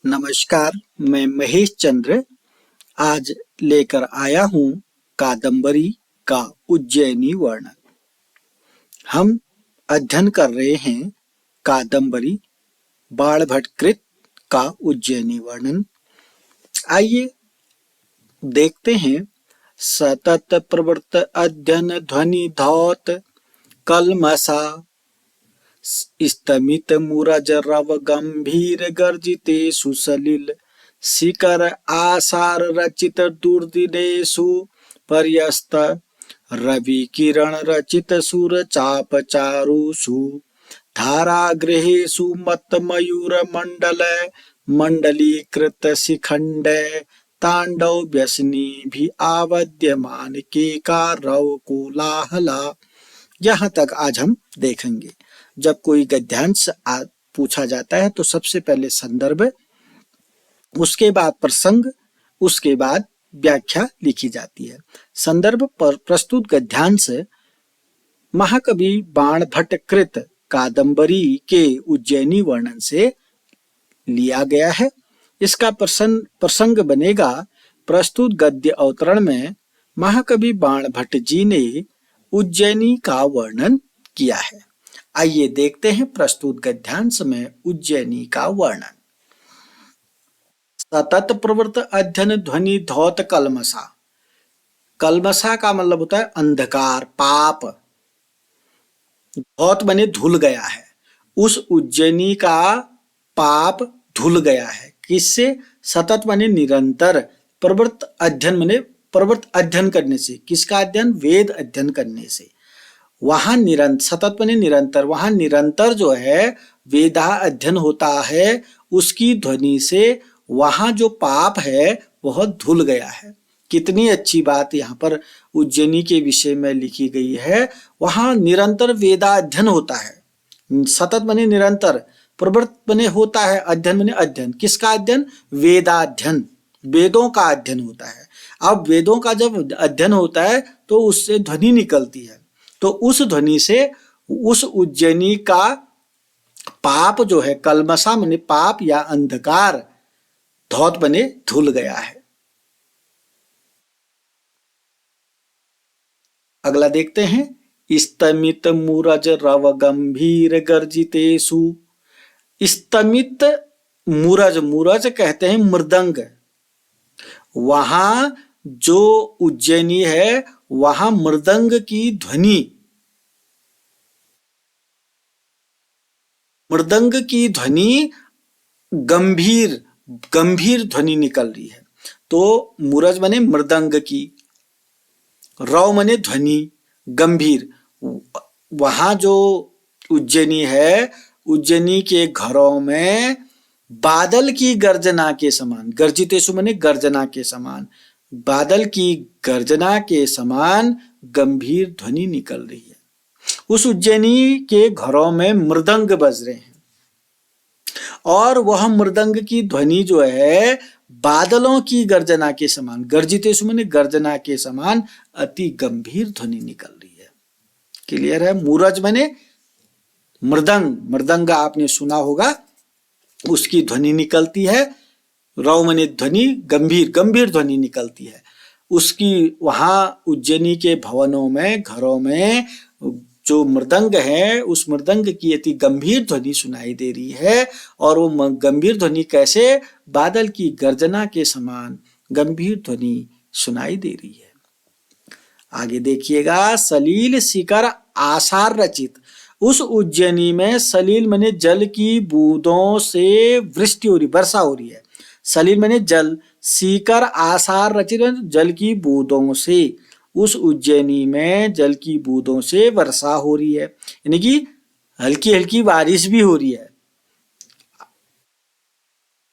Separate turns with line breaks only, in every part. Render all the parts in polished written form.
नमस्कार, मैं महेश चंद्र आज लेकर आया हूँ कादम्बरी का उज्जैनी वर्णन। हम अध्ययन कर रहे हैं कादम्बरी बाणभट्टकृत का उज्जैनी वर्णन। आइए देखते हैं। सतत प्रवृत्त अध्ययन ध्वनि धौत कलमसा स्तमित मूरज रव गंभीर गर्जितेषु सलिल शिकर आसार रचित दुर्दिनेषु पर्यस्त रवि किरण रचित सुर चाप चारुषु धारागृहेषु मत मयूर मंडल मंडलीकृत शिखंड तांडव व्यसनी भी आवद्यमान के कारव कोलाहला। यहाँ तक आज हम देखेंगे। जब कोई गद्यांश पूछा जाता है तो सबसे पहले संदर्भ, उसके बाद प्रसंग, उसके बाद व्याख्या लिखी जाती है। संदर्भ पर प्रस्तुत गद्यांश महाकवि बाणभट्टकृत कादम्बरी के उज्जैनी वर्णन से लिया गया है। इसका प्रसंग बनेगा। प्रस्तुत गद्य अवतरण में महाकवि बाणभट्ट जी ने उज्जैनी का वर्णन किया है। आइए देखते हैं प्रस्तुत गद्यांश में उज्जैनी का वर्णन। सतत प्रवृत्त अध्ययन ध्वनि धौत कलमसा। कलमसा का मतलब होता है अंधकार, पाप। धौत बने धुल गया है। उस उज्जैनी का पाप धुल गया है। किससे? सतत बने निरंतर, प्रवृत्त अध्ययन बने प्रवृत्त अध्ययन करने से। किसका अध्ययन? वेद अध्ययन करने से। वहां निरंतर, सतत बने निरंतर, वहां निरंतर जो है वेदा अध्ययन होता है, उसकी ध्वनि से वहां जो पाप है वह धुल गया है। कितनी अच्छी बात यहाँ पर उज्जैनी के विषय में लिखी गई है। वहां निरंतर वेदा अध्ययन होता है। सतत बने निरंतर, प्रवृत्त बने होता है, अध्ययन बने अध्ययन। किसका अध्ययन? वेदाध्ययन, वेदों का अध्ययन होता है। अब वेदों का जब अध्ययन होता है तो उससे ध्वनि निकलती है, तो उस ध्वनि से उस उज्जैनी का पाप जो है, कलमसा माने पाप या अंधकार, धौत बने धुल गया है। अगला देखते हैं। स्तमित मूरज रव गंभीर गर्जितेषु। स्तमित मूरज, मूरज कहते हैं मृदंग। वहां जो उज्जैनी है वहां मृदंग की ध्वनि, मृदंग की ध्वनि गंभीर, गंभीर ध्वनि निकल रही है। तो मूरज बने मृदंग की, रव मने ध्वनि, गंभीर। वहां जो उज्जैनी है, उज्जैनी के घरों में बादल की गर्जना के समान, गर्जितेषु मने गर्जना के समान, बादल की गर्जना के समान गंभीर ध्वनि निकल रही है। उस उज्जैनी के घरों में मृदंग बज रहे हैं और वह मृदंग की ध्वनि जो है बादलों की गर्जना के समान, गर्जितेषु माने गर्जना के समान अति गंभीर ध्वनि निकल रही है। क्लियर है? मूरज माने मृदंग, मृदंग आपने सुना होगा, उसकी ध्वनि निकलती है। रव माने ध्वनि, गंभीर, गंभीर ध्वनि निकलती है उसकी। वहां उज्जैनी के भवनों में, घरों में जो मृदंग है, उस मृदंग की अति गंभीर ध्वनि सुनाई दे रही है। और वो गंभीर ध्वनि कैसे? बादल की गर्जना के समान गंभीर ध्वनि सुनाई दे रही है। आगे देखिएगा। सलील शिखर आसार रचित। उस उज्जैनी में सलील माने जल की बूंदों से वृष्टि हो रही, वर्षा हो रही है। सलील माने जल, शिखर आसार रचित जल की बूंदों से। उस उज्जैनी में जल की बूंदों से वर्षा हो रही है, यानी कि हल्की हल्की बारिश भी हो रही है।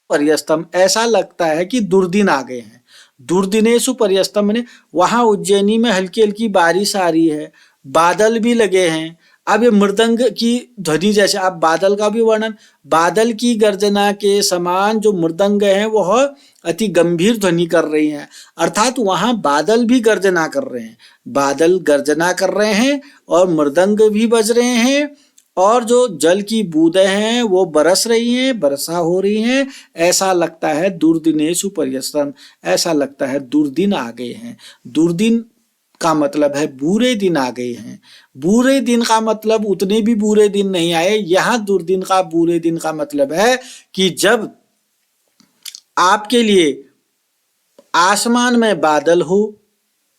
पर्यस्तम, ऐसा लगता है कि दुर्दिन आ गए हैं। दुर्दिनेषु पर्यस्तम माने वहां उज्जैनी में हल्की हल्की बारिश आ रही है, बादल भी लगे हैं। अब ये मृदंग की ध्वनि, जैसे आप बादल का भी वर्णन, बादल की गर्जना के समान जो मृदंग है वह अति गंभीर ध्वनि कर रही हैं। अर्थात वहां बादल भी गर्जना कर रहे हैं, बादल गर्जना कर रहे हैं और मृदंग भी बज रहे हैं और जो जल की बूंदें हैं वो बरस रही हैं, वर्षा हो रही हैं। ऐसा लगता है दुर्दिनेषु पर्यस्तम, ऐसा लगता है दुर्दिन आ गए हैं। दुर्दिन का मतलब है बुरे दिन आ गए हैं। बुरे दिन का मतलब उतने भी बुरे दिन नहीं आए। यहां दुर्दिन का, बुरे दिन का मतलब है कि जब आपके लिए आसमान में बादल हो,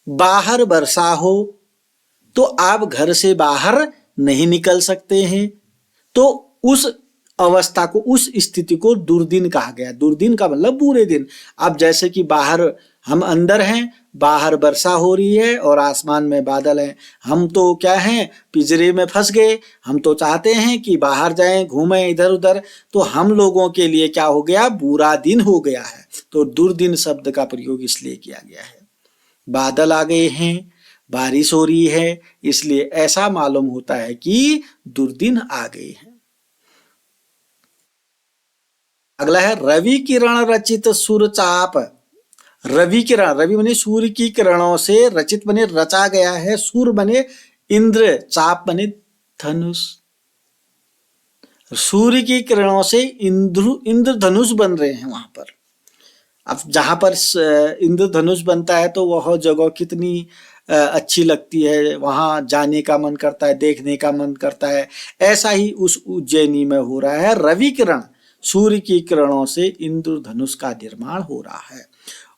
बाहर वर्षा हो, तो आप घर से बाहर नहीं निकल सकते हैं। तो उस अवस्था को, उस स्थिति को दुर्दिन कहा गया। दुर्दिन का मतलब बुरे दिन। अब जैसे कि बाहर हम अंदर हैं, बाहर वर्षा हो रही है और आसमान में बादल हैं। हम तो क्या हैं, पिंजरे में फंस गए। हम तो चाहते हैं कि बाहर जाएं, घूमें इधर उधर। तो हम लोगों के लिए क्या हो गया, बुरा दिन हो गया है। तो दुर्दिन शब्द का प्रयोग इसलिए किया गया है। बादल आ गए हैं, बारिश हो रही है, इसलिए ऐसा मालूम होता है कि दुर्दिन आ गए हैं। अगला है रवि किरण रचित सुरचाप। रवि किरण, रवि बने सूर्य की किरणों से, रचित बने रचा गया है, सूर्य बने इंद्र, चाप बने धनुष। सूर्य की किरणों से इंद्रधनुष बन रहे हैं वहां पर। अब जहां पर इंद्रधनुष बनता है तो वह जगह कितनी अच्छी लगती है, वहां जाने का मन करता है, देखने का मन करता है। ऐसा ही उस उज्जैनी में हो रहा है। रवि किरण, सूर्य की किरणों से इंद्रधनुष का निर्माण हो रहा है।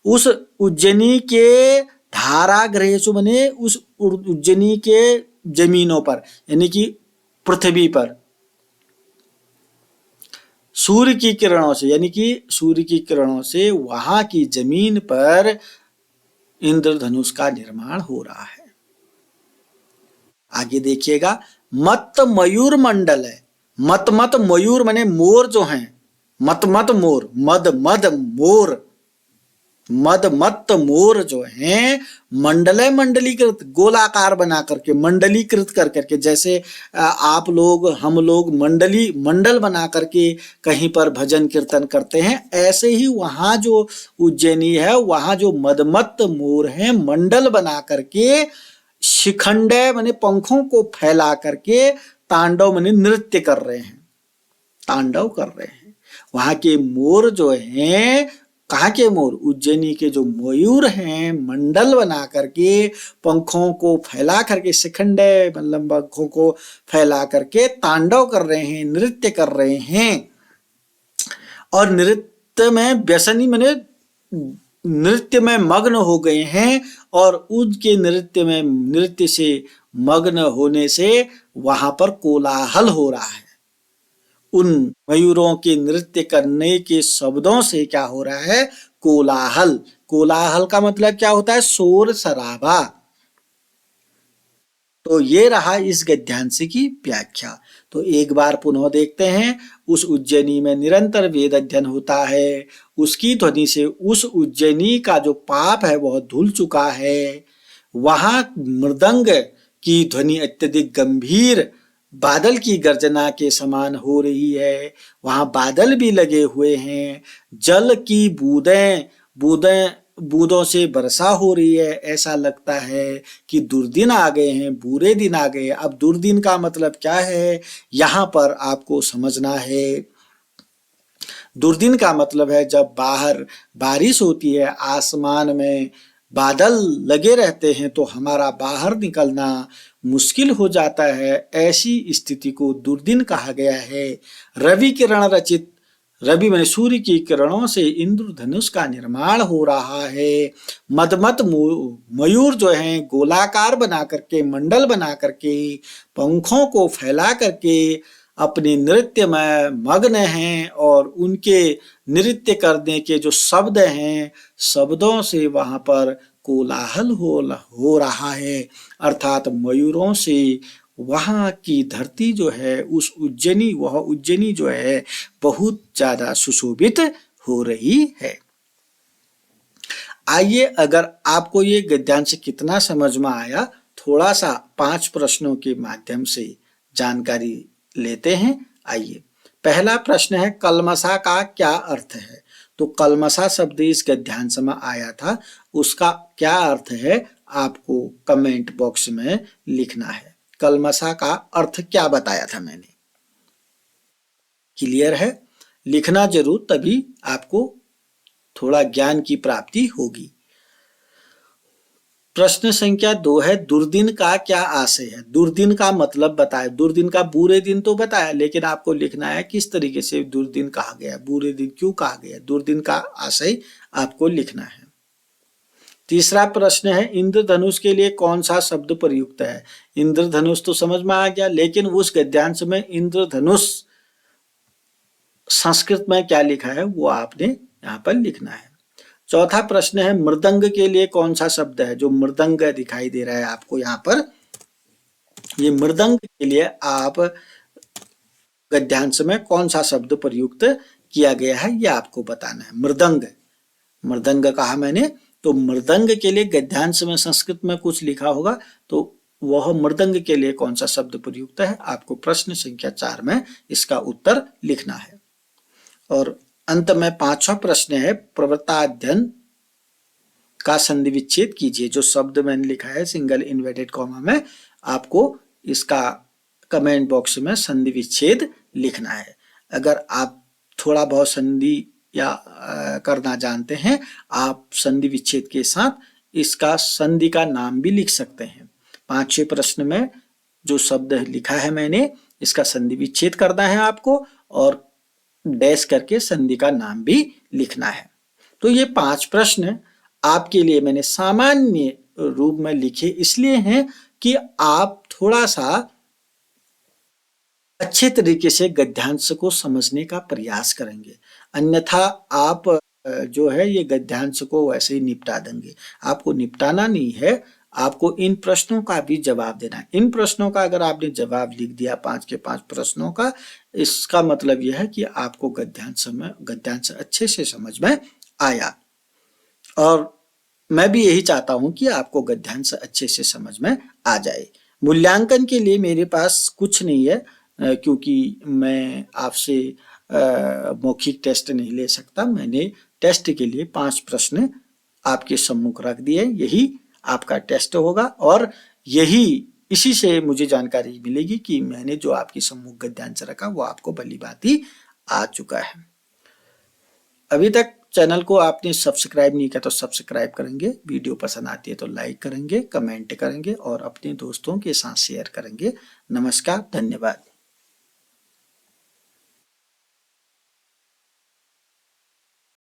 उस उज्जैनी के धारागृह जो बने, उस उज्जैनी के जमीनों पर, यानी कि पृथ्वी पर सूर्य की किरणों से, यानी कि सूर्य की किरणों से वहां की जमीन पर इंद्रधनुष का निर्माण हो रहा है। आगे देखिएगा, मत मयूर मंडल है। मत मत मयूर माने मोर जो हैं, मत मत मोर, मद मद मोर, मद मत मोर जो हैं, मंडले मंडलीकृत, गोलाकार बना करके, मंडलीकृत कर करके, जैसे आप लोग, हम लोग मंडली, मंडल बना करके कहीं पर भजन कीर्तन करते हैं, ऐसे ही वहां जो उज्जैनी है, वहां जो मदमत्त मोर हैं, मंडल बना करके, शिखंडे माने पंखों को फैला करके, तांडव माने नृत्य कर रहे हैं, तांडव कर रहे हैं। वहां के मोर जो हैं, कहाँ के मोर, उज्जैनी के जो मयूर हैं, मंडल बना करके, पंखों को फैला करके, शिखंडे मतलब पंखों को फैला करके तांडव कर रहे हैं, नृत्य कर रहे हैं। और नृत्य में व्यसनी माने नृत्य में मग्न हो गए हैं। और उनके नृत्य से मग्न होने से वहां पर कोलाहल हो रहा है। उन मयूरों के नृत्य करने के शब्दों से क्या हो रहा है, कोलाहल। कोलाहल का मतलब क्या होता है, शोर शराबा। तो ये रहा इस गद्यांश की व्याख्या। तो एक बार पुनः देखते हैं। उस उज्जैनी में निरंतर वेद अध्ययन होता है, उसकी ध्वनि से उस उज्जैनी का जो पाप है वह धुल चुका है। वहां मृदंग की ध्वनि अत्यधिक गंभीर, बादल की गर्जना के समान हो रही है। वहां बादल भी लगे हुए हैं, जल की बूंदों से वर्षा हो रही है। ऐसा लगता है कि दुर्दिन आ गए हैं, बुरे दिन आ गए। अब दुर्दिन का मतलब क्या है, यहां पर आपको समझना है। दुर्दिन का मतलब है जब बाहर बारिश होती है, आसमान में बादल लगे रहते हैं, तो हमारा बाहर निकलना मुश्किल हो जाता है। ऐसी स्थिति को दुर्दिन कहा गया है। रवि किरण रचित, रवि माने सूर्य की किरणों से इंद्रधनुष का निर्माण हो रहा है। मदमत मयूर जो हैं, गोलाकार बना करके, मंडल बना करके, पंखों को फैला करके अपने नृत्य में मग्न हैं। और उनके नृत्य करने के जो शब्द हैं, शब्दों से वहां पर कोलाहल हो रहा है। अर्थात मयूरों से वहां की धरती जो है, उस उज्जैनी, वह उज्जैनी जो है बहुत ज्यादा सुशोभित हो रही है। आइए, अगर आपको ये गद्यांश कितना समझ में आया, थोड़ा सा 5 प्रश्नों के माध्यम से जानकारी लेते हैं। आइए, पहला प्रश्न है, कलमसा का क्या अर्थ है। तो कलमसा शब्द इस गद्यांश में आया था, उसका क्या अर्थ है आपको कमेंट बॉक्स में लिखना है। कलमशा का अर्थ क्या बताया था मैंने। क्लियर है? लिखना जरूर, तभी आपको थोड़ा ज्ञान की प्राप्ति होगी। प्रश्न संख्या 2 है, दुर्दिन का क्या आशय है? दुर्दिन का मतलब बताए। दुर्दिन का बुरे दिन तो बताया, लेकिन आपको लिखना है किस तरीके से दुर्दिन कहा गया, बुरे दिन क्यों कहा गया, दुर्दिन का आशय आपको लिखना है। तीसरा प्रश्न है, इंद्रधनुष के लिए कौन सा शब्द प्रयुक्त है? इंद्रधनुष तो समझ में आ गया, लेकिन उस गद्यांश में इंद्रधनुष संस्कृत में क्या लिखा है वो आपने यहाँ पर लिखना है। चौथा प्रश्न है, मृदंग के लिए कौन सा शब्द है? जो मृदंग दिखाई दे रहा है आपको यहाँ पर, ये मृदंग के लिए आप गद्यांश में कौन सा शब्द प्रयुक्त किया गया है ये आपको बताना है। मृदंग, मृदंग कहा मैंने, तो मृदंग के लिए गद्यांश में संस्कृत में कुछ लिखा होगा, तो वह मृदंग के लिए कौन सा शब्द प्रयुक्त है, आपको प्रश्न संख्या 4 में इसका उत्तर लिखना है। और अंत में पांचवा प्रश्न है, प्रवृत्ताध्ययन का संधि विच्छेद कीजिए। जो शब्द मैंने लिखा है सिंगल इन्वर्टेड कॉमा में, आपको इसका कमेंट बॉक्स में संधि विच्छेद लिखना है। अगर आप थोड़ा बहुत संधि या करना जानते हैं, आप संधि विच्छेद के साथ इसका संधि का नाम भी लिख सकते हैं। 5 प्रश्न में जो शब्द लिखा है मैंने, इसका संधि विच्छेद करना है आपको, और डैश करके संधि का नाम भी लिखना है। तो ये 5 प्रश्न आपके लिए मैंने सामान्य रूप में लिखे इसलिए हैं कि आप थोड़ा सा अच्छे तरीके से गद्यांश को समझने का प्रयास करेंगे, अन्यथा आप जो है ये गद्यांश को वैसे ही निपटा देंगे। आपको निपटाना नहीं है, आपको इन प्रश्नों का भी जवाब देना है। इन प्रश्नों का अगर आपने जवाब लिख दिया 5 के 5 प्रश्नों का, इसका मतलब यह है कि आपको गद्यांश अच्छे से समझ में आया। और मैं भी यही चाहता हूं कि आपको गद्यांश अच्छे से समझ में आ जाए। मूल्यांकन के लिए मेरे पास कुछ नहीं है, क्योंकि मैं आपसे मौखिक टेस्ट नहीं ले सकता। मैंने टेस्ट के लिए 5 प्रश्न आपके सम्मुख रख दिए, यही आपका टेस्ट होगा। और इसी से मुझे जानकारी मिलेगी कि मैंने जो आपके सम्मुख गद्यांश रखा वो आपको भली भांति आ चुका है। अभी तक चैनल को आपने सब्सक्राइब नहीं किया तो सब्सक्राइब करेंगे, वीडियो पसंद आती है तो लाइक करेंगे, कमेंट करेंगे और अपने दोस्तों के साथ शेयर करेंगे। नमस्कार, धन्यवाद।